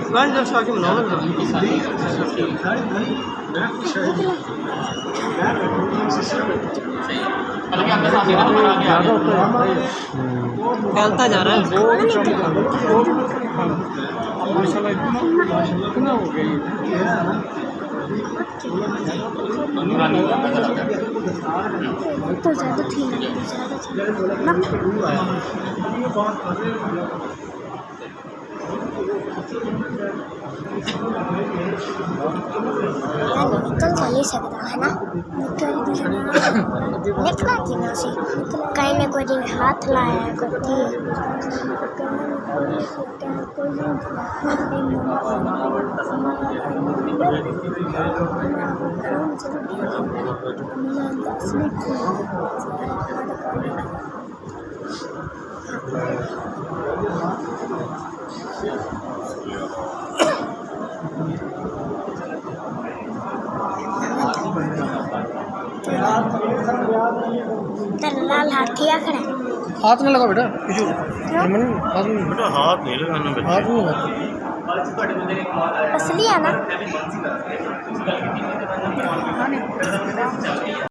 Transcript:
Ben de sakin ol. फैलता जा रहा है तो ज़्यादा थी निकल तो नहीं सकता है ना निकला कि ना सी कहीं ने कोई दिन हाथ लाया करती लाल हाथी आखड़ा हाथ ना लगा बेटा बेटा हाथ नहीं लगाना हाथ नहीं लगा असली है ना